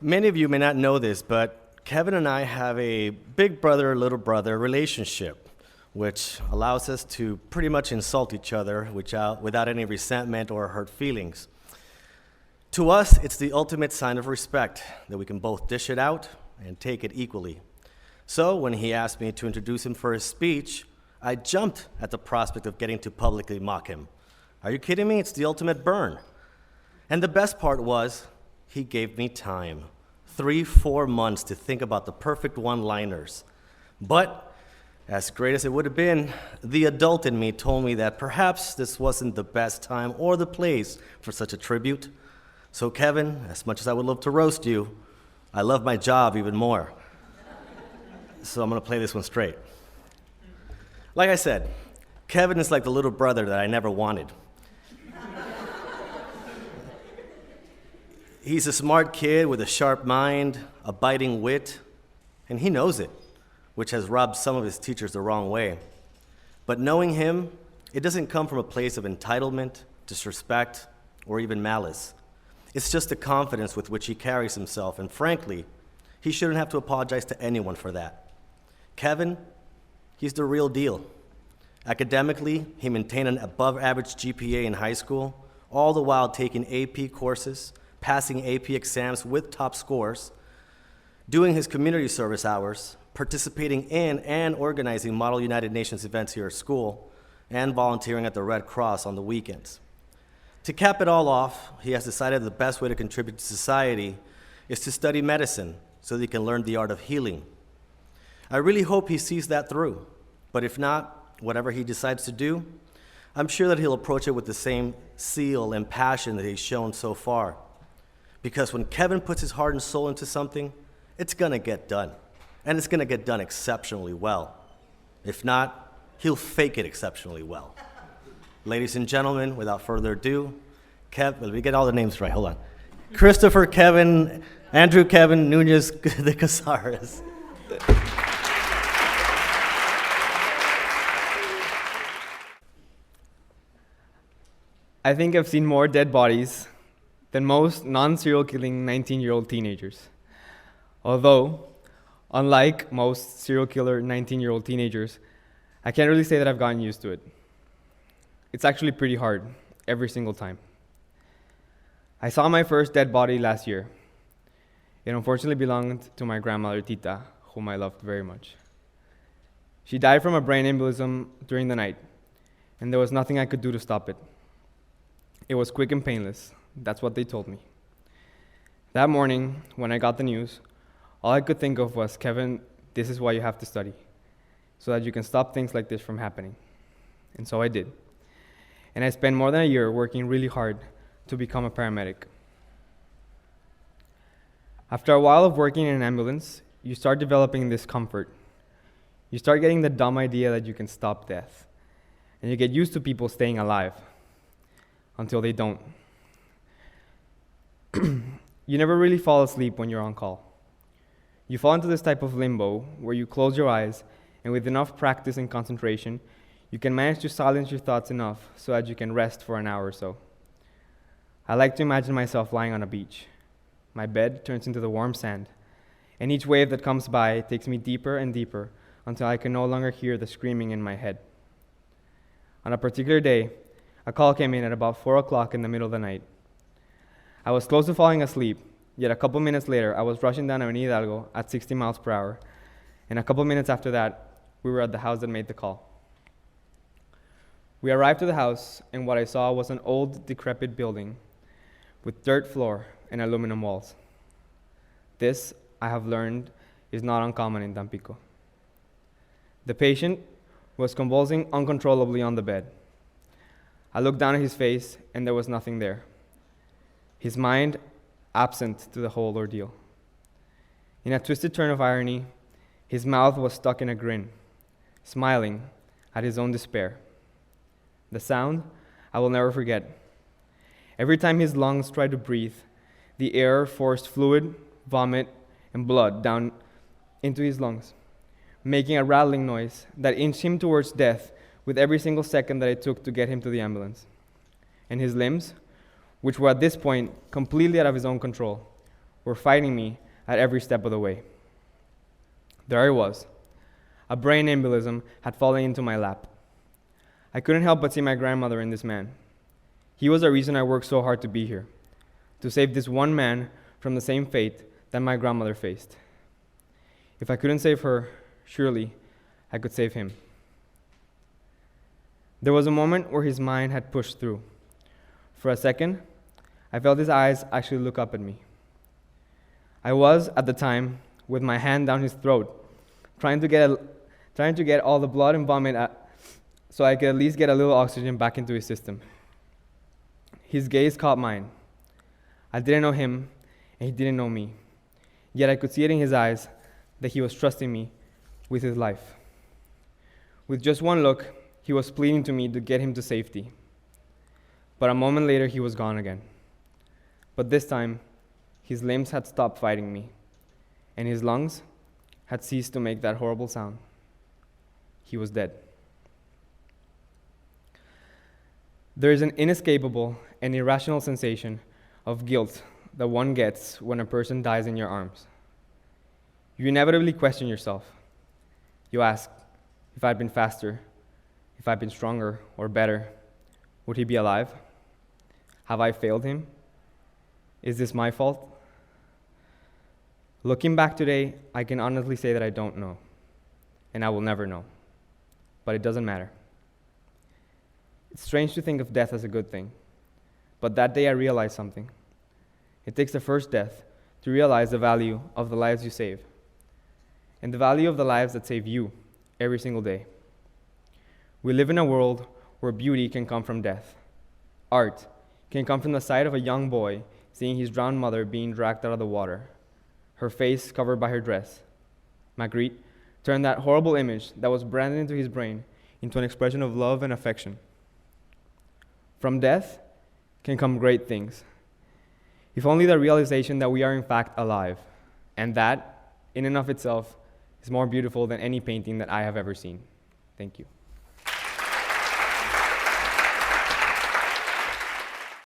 Many of you may not know this, but Kevin and I have a big brother, little brother relationship, which allows us to pretty much insult each other without any resentment or hurt feelings. To us, it's the ultimate sign of respect that we can both dish it out and take it equally. So when he asked me to introduce him for his speech, I jumped at the prospect of getting to publicly mock him. Are you kidding me? It's the ultimate burn. And the best part was, he gave me time. 3-4 months to think about the perfect one-liners. But as great as it would have been, the adult in me told me that perhaps this wasn't the best time or the place for such a tribute. So Kevin, as much as I would love to roast you, I love my job even more. So I'm gonna play this one straight. Like I said, Kevin is like the little brother that I never wanted. He's a smart kid with a sharp mind, a biting wit, and he knows it, which has rubbed some of his teachers the wrong way. But knowing him, it doesn't come from a place of entitlement, disrespect, or even malice. It's just the confidence with which he carries himself, and frankly, he shouldn't have to apologize to anyone for that. Kevin, he's the real deal. Academically, he maintained an above-average GPA in high school, all the while taking AP courses, passing AP exams with top scores, doing his community service hours, participating in and organizing Model United Nations events here at school, and volunteering at the Red Cross on the weekends. To cap it all off, he has decided the best way to contribute to society is to study medicine so that he can learn the art of healing. I really hope he sees that through, but if not, whatever he decides to do, I'm sure that he'll approach it with the same zeal and passion that he's shown so far. Because when Kevin puts his heart and soul into something, it's gonna get done. And it's gonna get done exceptionally well. If not, he'll fake it exceptionally well. Ladies and gentlemen, without further ado, let me get all the names right, hold on. Cristopher, Kevin, Andrew, Kevin, Nunez, the Caceres. I think I've seen more dead bodies than most non-serial killing 19-year-old teenagers. Although, unlike most serial killer 19-year-old teenagers, I can't really say that I've gotten used to it. It's actually pretty hard, every single time. I saw my first dead body last year. It unfortunately belonged to my grandmother, Tita, whom I loved very much. She died from a brain embolism during the night, and there was nothing I could do to stop it. It was quick and painless. That's what they told me. That morning, when I got the news, all I could think of was, Kevin, this is why you have to study, so that you can stop things like this from happening. And so I did. And I spent more than a year working really hard to become a paramedic. After a while of working in an ambulance, you start developing this comfort. You start getting the dumb idea that you can stop death. And you get used to people staying alive until they don't. You never really fall asleep when you're on call. You fall into this type of limbo where you close your eyes, and with enough practice and concentration, you can manage to silence your thoughts enough so that you can rest for an hour or so. I like to imagine myself lying on a beach. My bed turns into the warm sand, and each wave that comes by takes me deeper and deeper until I can no longer hear the screaming in my head. On a particular day, a call came in at about 4 o'clock in the middle of the night. I was close to falling asleep, yet a couple minutes later, I was rushing down Avenida Hidalgo at 60 miles per hour, and a couple minutes after that, we were at the house that made the call. We arrived to the house, and what I saw was an old, decrepit building with dirt floor and aluminum walls. This, I have learned, is not uncommon in Tampico. The patient was convulsing uncontrollably on the bed. I looked down at his face, and there was nothing there. His mind absent to the whole ordeal. In a twisted turn of irony, his mouth was stuck in a grin, smiling at his own despair. The sound I will never forget. Every time his lungs tried to breathe, the air forced fluid, vomit, and blood down into his lungs, making a rattling noise that inched him towards death with every single second that it took to get him to the ambulance. And his limbs, which were at this point completely out of his own control, were fighting me at every step of the way. There I was. A brain embolism had fallen into my lap. I couldn't help but see my grandmother in this man. He was the reason I worked so hard to be here, to save this one man from the same fate that my grandmother faced. If I couldn't save her, surely I could save him. There was a moment where his mind had pushed through. For a second, I felt his eyes actually look up at me. I was, at the time, with my hand down his throat, trying to get all the blood and vomit so I could at least get a little oxygen back into his system. His gaze caught mine. I didn't know him, and he didn't know me. Yet I could see it in his eyes that he was trusting me with his life. With just one look, he was pleading to me to get him to safety. But a moment later, he was gone again. But this time, his limbs had stopped fighting me, and his lungs had ceased to make that horrible sound. He was dead. There is an inescapable and irrational sensation of guilt that one gets when a person dies in your arms. You inevitably question yourself. You ask, if I'd been faster, if I'd been stronger or better, would he be alive? Have I failed him? Is this my fault? Looking back today, I can honestly say that I don't know, and I will never know. But it doesn't matter. It's strange to think of death as a good thing, but that day I realized something. It takes the first death to realize the value of the lives you save, and the value of the lives that save you every single day. We live in a world where beauty can come from death. Art can come from the sight of a young boy seeing his drowned mother being dragged out of the water, her face covered by her dress. Magritte turned that horrible image that was branded into his brain into an expression of love and affection. From death can come great things, if only the realization that we are in fact alive, and that, in and of itself, is more beautiful than any painting that I have ever seen. Thank you.